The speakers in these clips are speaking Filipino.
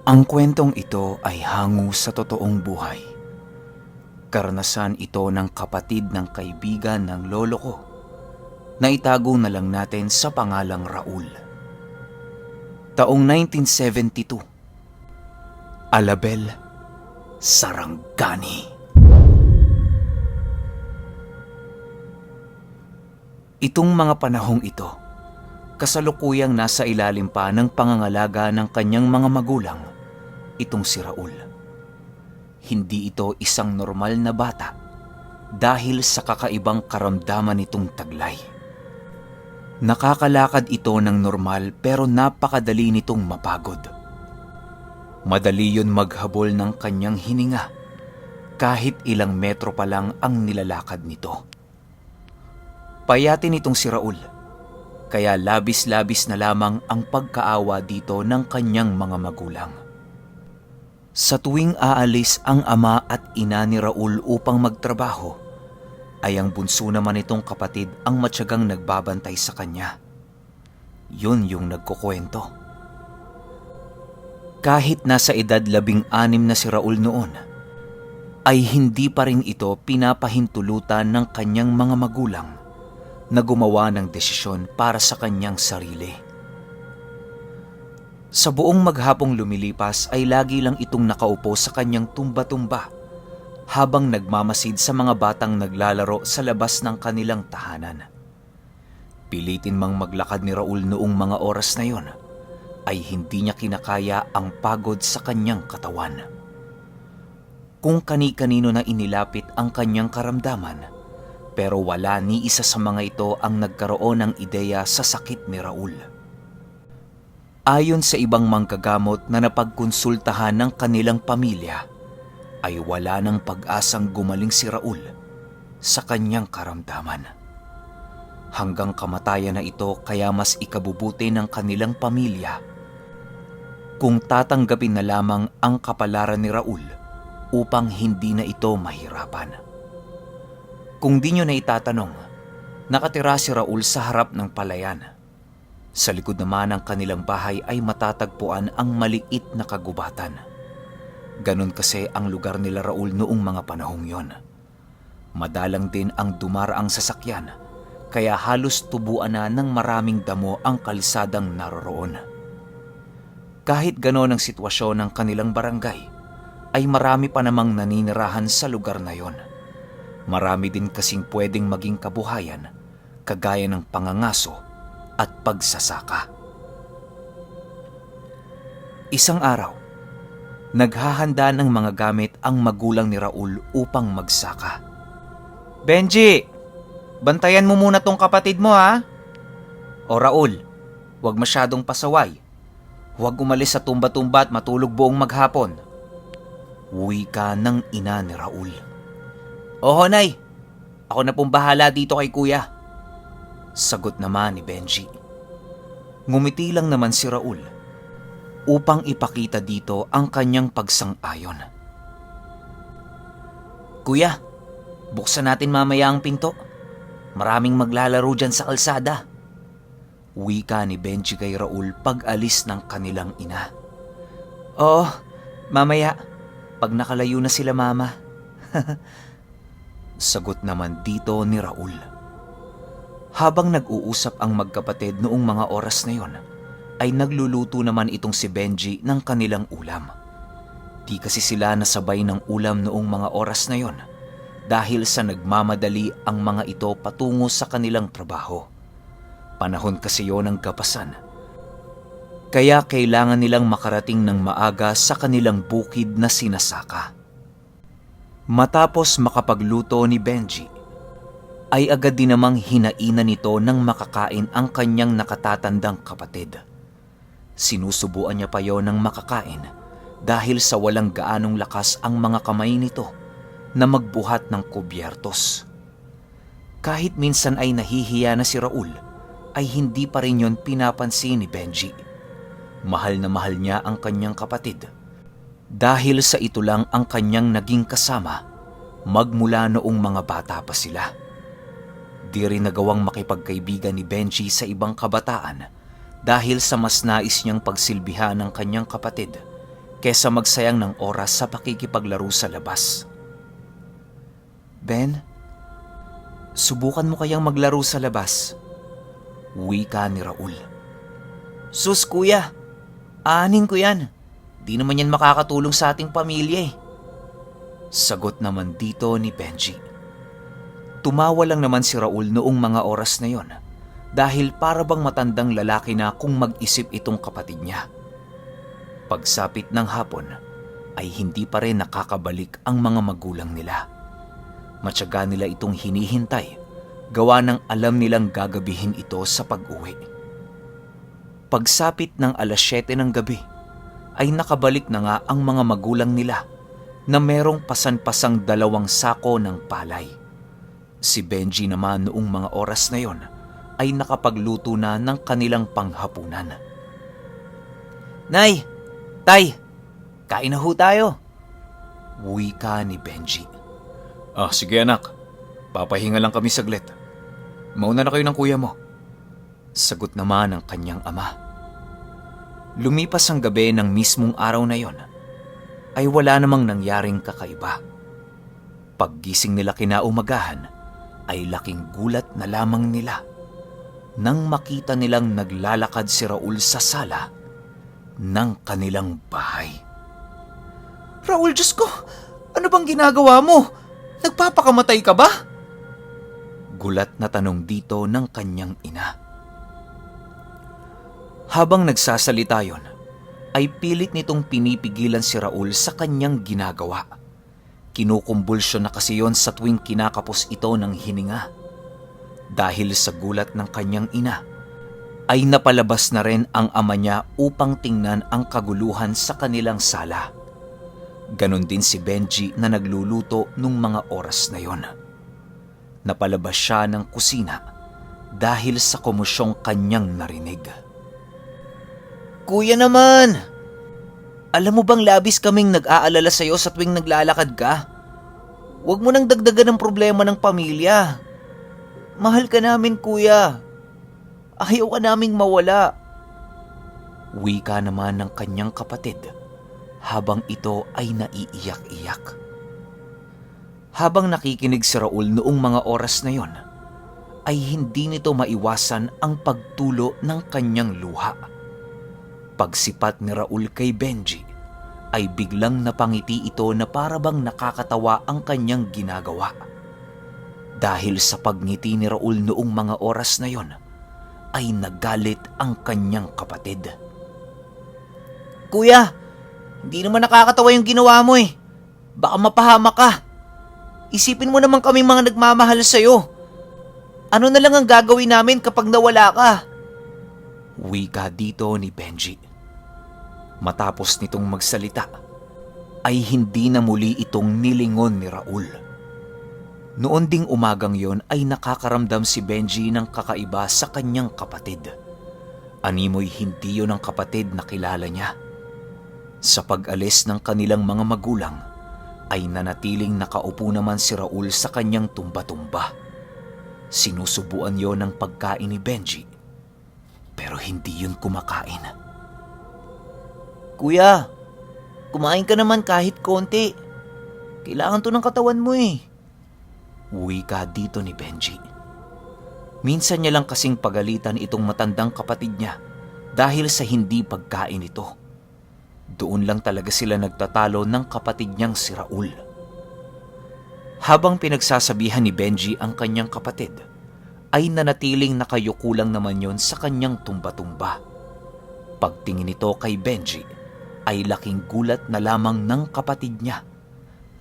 Ang kwentong ito ay hango sa totoong buhay. Karanasan ito ng kapatid ng kaibigan ng lolo ko na itago na lang natin sa pangalang Raul. Taong 1972, Alabel, Sarangani. Itong mga panahong ito, kasalukuyang nasa ilalim pa ng pangangalaga ng kanyang mga magulang, itong si Raul. Hindi ito isang normal na bata dahil sa kakaibang karamdaman nitong taglay. Nakakalakad ito ng normal pero napakadali nitong mapagod. Madali yun maghabol ng kanyang hininga kahit ilang metro pa lang ang nilalakad nito. Payatin itong si Raul, kaya labis-labis na lamang ang pagkaawa dito ng kanyang mga magulang. Sa tuwing aalis ang ama at ina ni Raul upang magtrabaho, ay ang bunso naman itong kapatid ang matyagang nagbabantay sa kanya. Yun yung nagkukwento. Kahit nasa edad 16 na si Raul noon, ay hindi pa rin ito pinapahintulutan ng kanyang mga magulang na gumawa ng desisyon para sa kanyang sarili. Sa buong maghapong lumilipas ay lagi lang itong nakaupo sa kanyang tumba-tumba habang nagmamasid sa mga batang naglalaro sa labas ng kanilang tahanan. Pilitin mang maglakad ni Raul noong mga oras na yon, ay hindi niya kinakaya ang pagod sa kanyang katawan. Kung kani-kanino na inilapit ang kanyang karamdaman, pero wala ni isa sa mga ito ang nagkaroon ng ideya sa sakit ni Raul. Ayon sa ibang manggagamot na napagkonsultahan ng kanilang pamilya, ay wala ng pag-asang gumaling si Raul sa kanyang karamdaman. Hanggang kamatayan na ito kaya mas ikabubuti ng kanilang pamilya kung tatanggapin na lamang ang kapalaran ni Raul upang hindi na ito mahirapan. Kung di nyo na itatanong, nakatira si Raul sa harap ng palayan. Sa likod naman ng kanilang bahay ay matatagpuan ang maliit na kagubatan. Ganon kasi ang lugar nila Raul noong mga panahong yon. Madalang din ang dumaraang sasakyan, kaya halos tubuan na ng maraming damo ang kalsadang naroroon. Kahit ganon ang sitwasyon ng kanilang barangay, ay marami pa namang naninirahan sa lugar na yon. Marami din kasing pwedeng maging kabuhayan, kagaya ng pangangaso at pagsasaka. Isang araw, naghahanda ng mga gamit ang magulang ni Raul upang magsaka. "Benji, bantayan mo muna tong kapatid mo, ha? O Raul, huwag masyadong pasaway. Huwag umalis sa tumba-tumba at matulog buong maghapon." Wika ng ina ni Raul. "Oho, Nay. Ako na pong bahala dito kay Kuya," sagot naman ni Benji. Ngumiti lang naman si Raul upang ipakita dito ang kanyang pagsang-ayon. "Kuya, buksan natin mamaya ang pinto. Maraming maglalaro dyan sa kalsada," wika ni Benji kay Raul pag-alis ng kanilang ina. "Oo, mamaya, pag nakalayo na sila mama," sagot naman dito ni Raul. Habang nag-uusap ang magkapatid noong mga oras na yon, ay nagluluto naman itong si Benji ng kanilang ulam. Di kasi sila nasabay ng ulam noong mga oras na yon dahil sa nagmamadali ang mga ito patungo sa kanilang trabaho. Panahon kasi yon ng gapasan. Kaya kailangan nilang makarating ng maaga sa kanilang bukid na sinasaka. Matapos makapagluto ni Benji, ay agad din namang hinainan nito ng makakain ang kanyang nakatatandang kapatid. Sinusubuan niya pa yon ng makakain dahil sa walang gaanong lakas ang mga kamay nito na magbuhat ng kubyertos. Kahit minsan ay nahihiya na si Raul, ay hindi pa rin yon pinapansin ni Benji. Mahal na mahal niya ang kanyang kapatid dahil sa ito lang ang kanyang naging kasama magmula noong mga bata pa sila. Di rin nagawang makipagkaibigan ni Benji sa ibang kabataan dahil sa mas nais niyang pagsilbihan ng kanyang kapatid kesa magsayang ng oras sa pakikipaglaro sa labas. Ben, subukan mo kayang maglaro sa labas, wika ni Raul. Sus kuya, aanin ko yan. Di naman yan makakatulong sa ating pamilya eh. Sagot naman dito ni Benji. Tumawa lang naman si Raul noong mga oras na yon dahil para bang matandang lalaki na kung mag-isip itong kapatid niya. Pagsapit ng hapon ay hindi pa rin nakakabalik ang mga magulang nila. Matyaga nila itong hinihintay, gawa ng alam nilang gagabihin ito sa pag-uwi. Pagsapit ng 7:00 ng gabi, ay nakabalik na nga ang mga magulang nila na merong pasan-pasang 2 sako ng palay. Si Benji naman noong mga oras na yon ay nakapagluto na ng kanilang panghapunan. Nay! Tay! Kain na ho tayo! Wika ni Benji. Sige anak. Papahinga lang kami saglit. Mauna na kayo ng kuya mo. Sagot naman ng kanyang ama. Lumipas ang gabi ng mismong araw na yon, ay wala namang nangyaring kakaiba. Paggising nila kinaumagahan, ay laking gulat na lamang nila nang makita nilang naglalakad si Raul sa sala ng kanilang bahay. Raul, Diyos ko! Ano bang ginagawa mo? Nagpapakamatay ka ba? Gulat na tanong dito ng kanyang ina. Habang nagsasalita yon, ay pilit nitong pinipigilan si Raul sa kanyang ginagawa. Kinukumbulsyon na kasi yon sa tuwing kinakapos ito ng hininga. Dahil sa gulat ng kanyang ina, ay napalabas na rin ang ama niya upang tingnan ang kaguluhan sa kanilang sala. Ganon din si Benji na nagluluto nung mga oras na yon. Napalabas siya ng kusina dahil sa komosyong kanyang narinig. Kuya naman! Alam mo bang labis kaming nag-aalala sa'yo sa tuwing naglalakad ka? Huwag mo nang dagdagan ng problema ng pamilya. Mahal ka namin, kuya. Ayaw ka naming mawala. Wika naman ng kanyang kapatid habang ito ay naiiyak-iyak. Habang nakikinig si Raul noong mga oras na yon, ay hindi nito maiwasan ang pagtulo ng kanyang luha. Pagsipat ni Raul kay Benji, ay biglang napangiti ito na parabang nakakatawa ang kanyang ginagawa. Dahil sa pagngiti ni Raul noong mga oras na yon, ay nagalit ang kanyang kapatid. Kuya, hindi naman nakakatawa yung ginawa mo eh. Baka mapahama ka. Isipin mo naman kaming mga nagmamahal sa'yo. Ano na lang ang gagawin namin kapag nawala ka? Wika dito ni Benji. Matapos nitong magsalita, ay hindi na muli itong nilingon ni Raul. Noon ding umagang yon ay nakakaramdam si Benji ng kakaiba sa kanyang kapatid. Animoy hindi yon ang kapatid na kilala niya. Sa pag-alis ng kanilang mga magulang, ay nanatiling nakaupo naman si Raul sa kanyang tumba-tumba. Sinusubuan yon ng pagkain ni Benji, pero hindi yun kumakain. Kuya, kumain ka naman kahit konti. Kailangan to ng katawan mo eh. Wika dito ni Benji. Minsan niya lang kasing pagalitan itong matandang kapatid niya dahil sa hindi pagkain ito. Doon lang talaga sila nagtatalo ng kapatid niyang si Raul. Habang pinagsasabihan ni Benji ang kanyang kapatid, ay nanatiling nakayuko lang naman yon sa kanyang tumba-tumba. Pagtingin nito kay Benji, ay laking gulat na lamang ng kapatid niya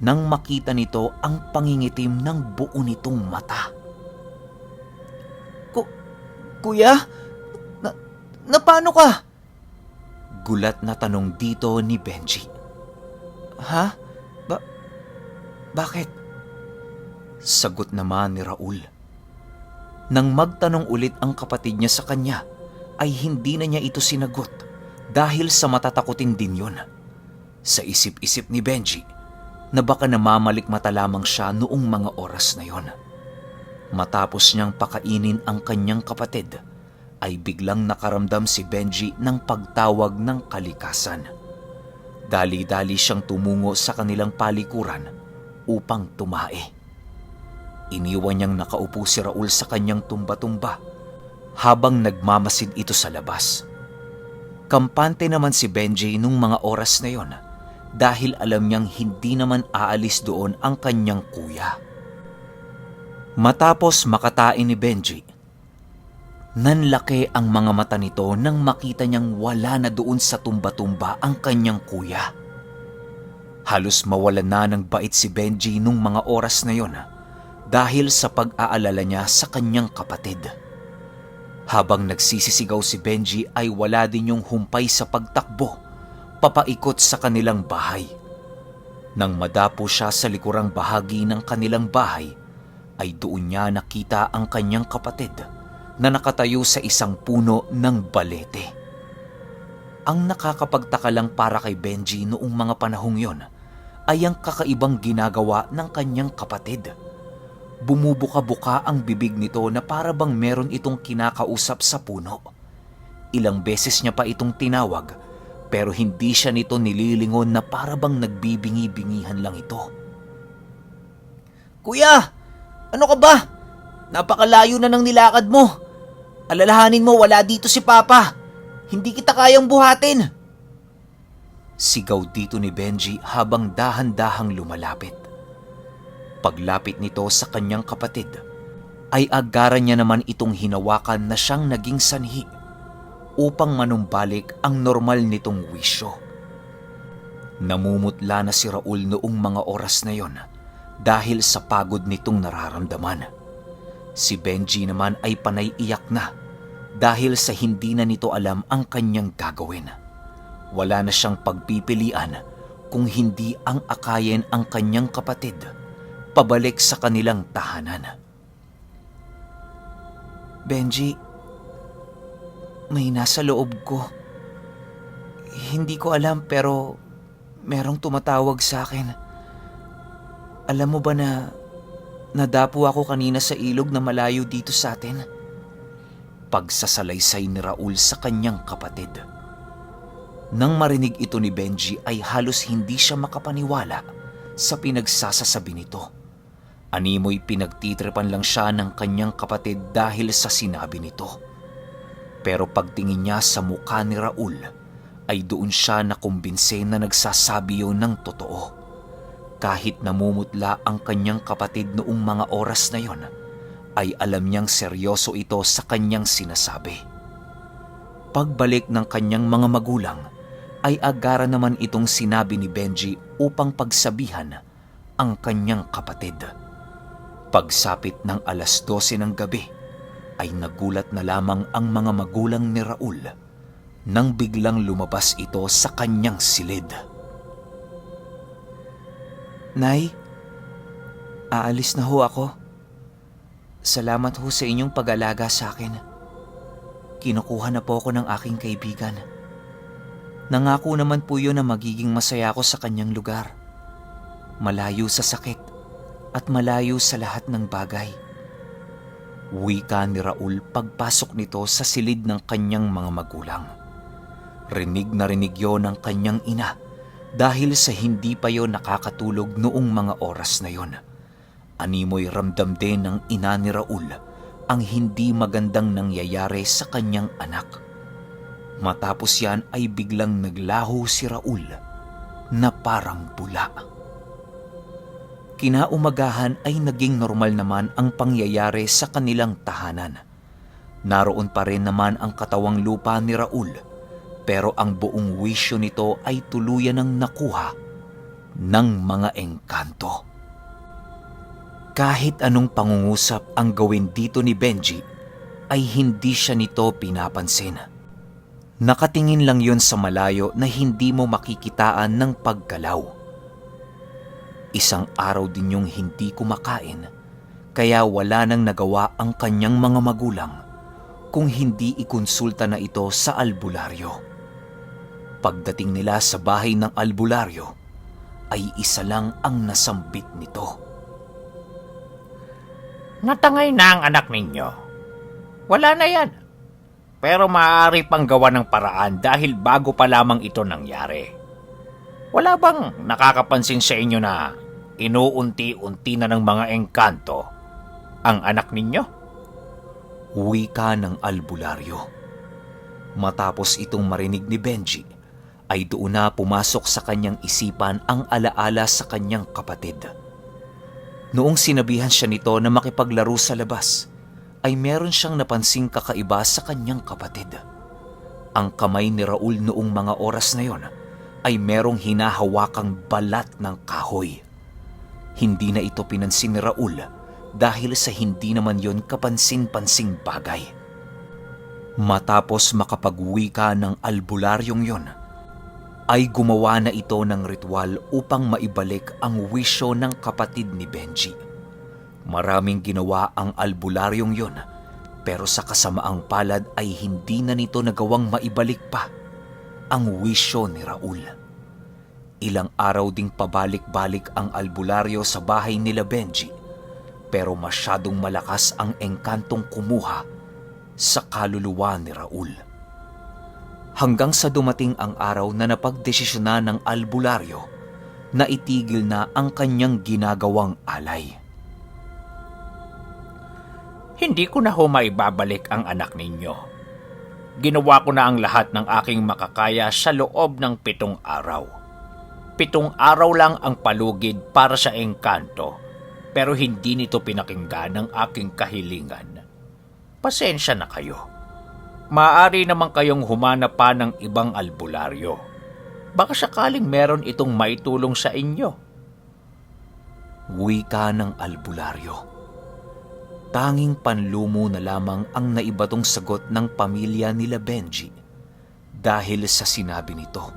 nang makita nito ang pangingitim ng buo nitong mata. Kuya? Paano ka? Gulat na tanong dito ni Benji. Ha? Bakit? Sagot naman ni Raul. Nang magtanong ulit ang kapatid niya sa kanya, ay hindi na niya ito sinagot dahil sa matatakutin din yon. Sa isip-isip ni Benji na baka namamalikmata lamang siya noong mga oras na yon. Matapos niyang pakainin ang kanyang kapatid, ay biglang nakaramdam si Benji ng pagtawag ng kalikasan. Dali-dali siyang tumungo sa kanilang palikuran upang tumae. Iniwan niyang nakaupo si Raul sa kanyang tumba-tumba habang nagmamasid ito sa labas. Kampante naman si Benji nung mga oras na yon dahil alam niyang hindi naman aalis doon ang kanyang kuya. Matapos makatain ni Benji, nanlaki ang mga mata nito nang makita niyang wala na doon sa tumba-tumba ang kanyang kuya. Halos mawalan na ng bait si Benji nung mga oras na yon dahil sa pag-aalala niya sa kanyang kapatid. Habang nagsisisigaw si Benji ay wala din yung humpay sa pagtakbo, papaikot sa kanilang bahay. Nang madapo siya sa likurang bahagi ng kanilang bahay, ay doon niya nakita ang kanyang kapatid na nakatayo sa isang puno ng balete. Ang nakakapagtaka lang para kay Benji noong mga panahong yon ay ang kakaibang ginagawa ng kanyang kapatid. Bumubuka-buka ang bibig nito na para bang meron itong kinakausap sa puno. Ilang beses niya pa itong tinawag pero hindi siya nito nililingon na para bang nagbibingi-bingihan lang ito. "Kuya, ano ka ba? Napakalayo na ng nilakad mo. Alalahanin mo wala dito si Papa. Hindi kita kayang buhatin." Sigaw dito ni Benji habang dahan-dahang lumalapit. Paglapit nito sa kanyang kapatid, ay agaran niya naman itong hinawakan na siyang naging sanhi upang manumbalik ang normal nitong wisyo. Namumutla na si Raul noong mga oras na yon dahil sa pagod nitong nararamdaman. Si Benji naman ay panay iyak na dahil sa hindi na nito alam ang kanyang gagawin. Wala na siyang pagpipilian kung hindi ang akayin ang kanyang kapatid pabalik sa kanilang tahanan. "Benji, may nasa loob ko. Hindi ko alam pero merong tumatawag sa akin. Alam mo ba na nadapo ako kanina sa ilog na malayo dito sa atin?" Pagsasalaysay ni Raul sa kanyang kapatid. Nang marinig ito ni Benji ay halos hindi siya makapaniwala sa pinagsasasabi nito. Animoy pinagtitripan lang siya ng kanyang kapatid dahil sa sinabi nito. Pero pagtingin niya sa mukha ni Raul ay doon siya nakumbinse na nagsasabi yun ng totoo. Kahit namumutla ang kanyang kapatid noong mga oras na yon, ay alam niyang seryoso ito sa kanyang sinasabi. Pagbalik ng kanyang mga magulang, ay agara naman itong sinabi ni Benji upang pagsabihan ang kanyang kapatid. Pagsapit ng 12:00 ng gabi, ay nagulat na lamang ang mga magulang ni Raul nang biglang lumabas ito sa kanyang silid. "Nay, aalis na ho ako. Salamat ho sa inyong pag-alaga sa akin. Kinukuha na po ako ng aking kaibigan. Nangako naman po yun na magiging masaya ako sa kanyang lugar. Malayo sa sakit at malayo sa lahat ng bagay." Wika ni Raul pagpasok nito sa silid ng kanyang mga magulang. Rinig na rinig yon ng kanyang ina dahil sa hindi pa yon nakakatulog noong mga oras na yon. Animoy ramdam din ng ina ni Raul ang hindi magandang nangyayari sa kanyang anak. Matapos yan ay biglang naglaho si Raul na parang bula. Kinaumagahan ay naging normal naman ang pangyayari sa kanilang tahanan. Naroon pa rin naman ang katawang lupa ni Raul, pero ang buong wisyo nito ay tuluyan ng nakuha ng mga engkanto. Kahit anong pangungusap ang gawin dito ni Benji, ay hindi siya nito pinapansin. Nakatingin lang yon sa malayo na hindi mo makikitaan ng paggalaw. Isang araw din yung hindi kumakain, kaya wala nang nagawa ang kanyang mga magulang kung hindi ikonsulta na ito sa albularyo. Pagdating nila sa bahay ng albularyo, ay isa lang ang nasambit nito. "Natangay na ang anak ninyo. Wala na yan. Pero maaari pang gawa ng paraan dahil bago pa lamang ito nangyari. Wala bang nakakapansin sa inyo na inuunti-unti na ng mga engkanto ang anak ninyo? Wika ng albularyo. Matapos itong marinig ni Benji, ay doon na pumasok sa kanyang isipan ang alaala sa kanyang kapatid. Noong sinabihan siya nito na makipaglaro sa labas, ay meron siyang napansing kakaiba sa kanyang kapatid. Ang kamay ni Raul noong mga oras na yon ay merong hinahawakang balat ng kahoy. Hindi na ito pinansin ni Raul dahil sa hindi naman yon kapansin-pansing bagay. Matapos makapagwika ng albularyong yon, ay gumawa na ito ng ritual upang maibalik ang wisyo ng kapatid ni Benji. Maraming ginawa ang albularyong yon, pero sa kasamaang palad ay hindi na nito nagawang maibalik pa ang wisyo ni Raul. Ilang araw ding pabalik-balik ang albularyo sa bahay nila Benji, pero masyadong malakas ang engkantong kumuha sa kaluluwa ni Raul. Hanggang sa dumating ang araw na napagdesisyonan ng albularyo na itigil na ang kanyang ginagawang alay. Hindi ko na ho maibabalik ang anak ninyo. Ginawa ko na ang lahat ng aking makakaya sa loob ng 7 araw. 7 araw lang ang palugid para sa engkanto, pero hindi nito pinakinggan ang aking kahilingan. Pasensya na kayo. Maaari naman kayong humanap pa ng ibang albularyo. Baka sakaling meron itong maitulong sa inyo. Wika ng albularyo. Tanging panlumo na lamang ang naibatong sagot ng pamilya nila Benji dahil sa sinabi nito.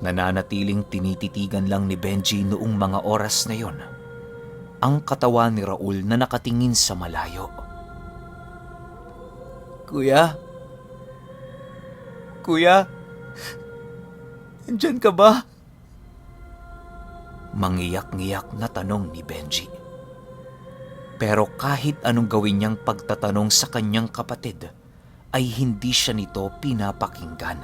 Nananatiling tinititigan lang ni Benji noong mga oras na yon ang katawan ni Raul na nakatingin sa malayo. Kuya? Kuya? Nandyan ka ba? Mangiyak-ngiyak na tanong ni Benji. Pero kahit anong gawin niyang pagtatanong sa kanyang kapatid, ay hindi siya nito pinapakinggan.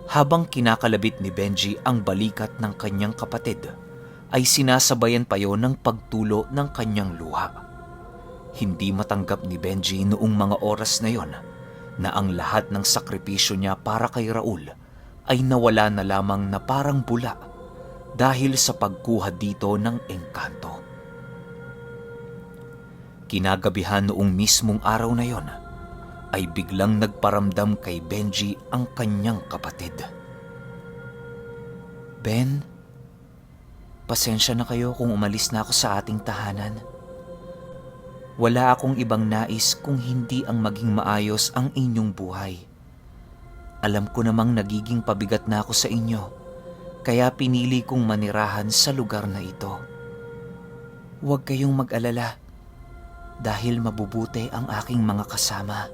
Habang kinakalabit ni Benji ang balikat ng kanyang kapatid, ay sinasabayan pa yon ng pagtulo ng kanyang luha. Hindi matanggap ni Benji noong mga oras na yon na ang lahat ng sakripisyo niya para kay Raul ay nawala na lamang na parang bula dahil sa pagkuha dito ng engkanto. Kinagabihan noong mismong araw na yon ay biglang nagparamdam kay Benji ang kanyang kapatid. Ben, pasensya na kayo kung umalis na ako sa ating tahanan. Wala akong ibang nais kung hindi ang maging maayos ang inyong buhay. Alam ko namang nagiging pabigat na ako sa inyo, kaya pinili kong manirahan sa lugar na ito. Huwag kayong mag-alala, dahil mabubuti ang aking mga kasama.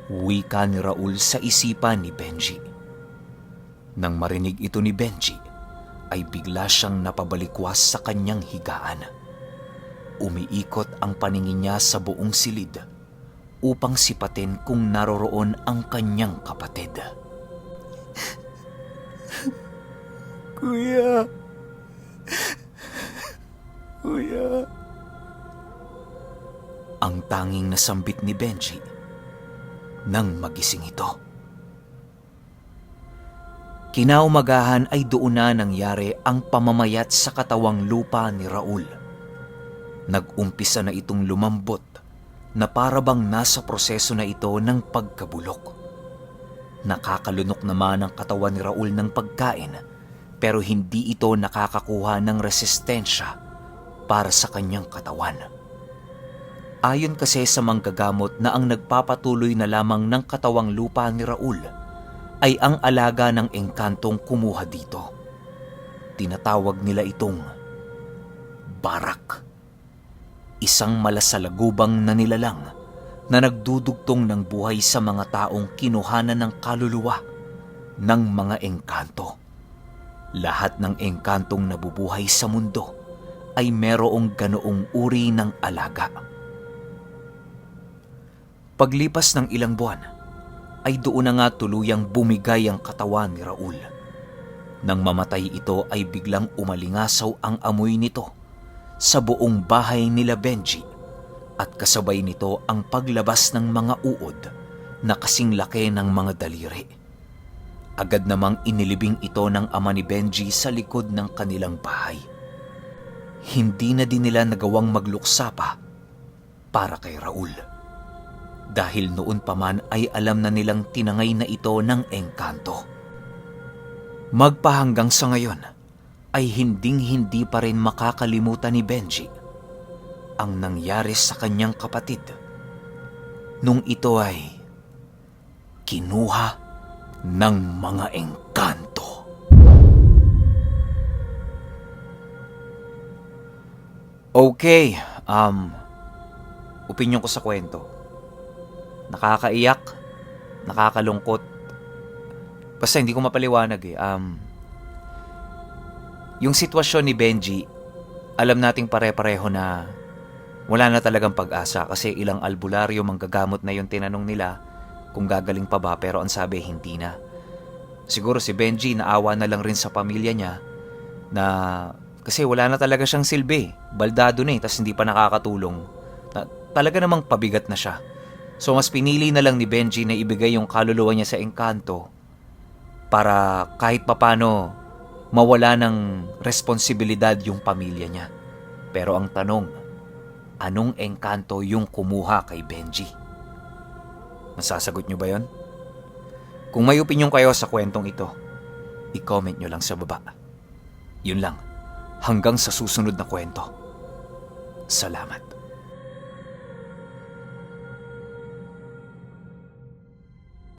Wika ni Raul sa isipan ni Benji. Nang marinig ito ni Benji, ay bigla siyang napabalikwas sa kanyang higaan. Umiikot ang paningin niya sa buong silid upang sipatin kung naroroon ang kanyang kapatid. Kuya! Kuya! Ang tanging nasambit ni Benji nang magising ito. Kinaumagahan ay doon na nangyari ang pamamayat sa katawang lupa ni Raul. Nag-umpisa na itong lumambot na parabang nasa proseso na ito ng pagkabulok. Nakakalunok naman ang katawan ni Raul ng pagkain, pero hindi ito nakakakuha ng resistensya para sa kanyang katawan. Ayon kasi sa manggagamot na ang nagpapatuloy na lamang ng katawang lupa ni Raul ay ang alaga ng engkantong kumuha dito. Tinatawag nila itong barak. Isang malasalagubang na nilalang na nagdudugtong ng buhay sa mga taong kinuhanan ng kaluluwa ng mga engkanto. Lahat ng engkantong nabubuhay sa mundo ay merong ganoong uri ng alaga. Paglipas ng ilang buwan, ay doon na nga tuluyang bumigay ang katawan ni Raul Nang mamatay ito ay biglang umalingasaw ang amoy nito sa buong bahay nila Benji at kasabay nito ang paglabas ng mga uod na kasing laki ng mga daliri. Agad namang inilibing ito ng ama ni Benji sa likod ng kanilang bahay. Hindi na din nila nagawang magluksa pa para kay Raul. Dahil noon pa man ay alam na nilang tinangay na ito ng engkanto. Magpahanggang sa ngayon ay hinding-hindi pa rin makakalimutan ni Benji ang nangyari sa kanyang kapatid nung ito ay kinuha ng mga engkanto. Okay, opinyon ko sa kwento. Nakakaiyak, nakakalungkot. Basta hindi ko mapaliwanag eh. Yung sitwasyon ni Benji, alam nating pare-pareho na wala na talagang pag-asa kasi ilang albularyo manggagamot na yung tinanong nila kung gagaling pa ba, pero ang sabi hindi na. Siguro si Benji naawa na lang rin sa pamilya niya na kasi wala na talaga siyang silbi. Baldado na eh, tas hindi pa nakakatulong. Talaga namang pabigat na siya. So mas pinili na lang ni Benji na ibigay yung kaluluwa niya sa engkanto para kahit papano mawala ng responsibilidad yung pamilya niya. Pero ang tanong, anong engkanto yung kumuha kay Benji? Masasagot nyo ba yon? Kung may opinyon kayo sa kwentong ito, i-comment nyo lang sa baba. Yun lang. Hanggang sa susunod na kwento. Salamat.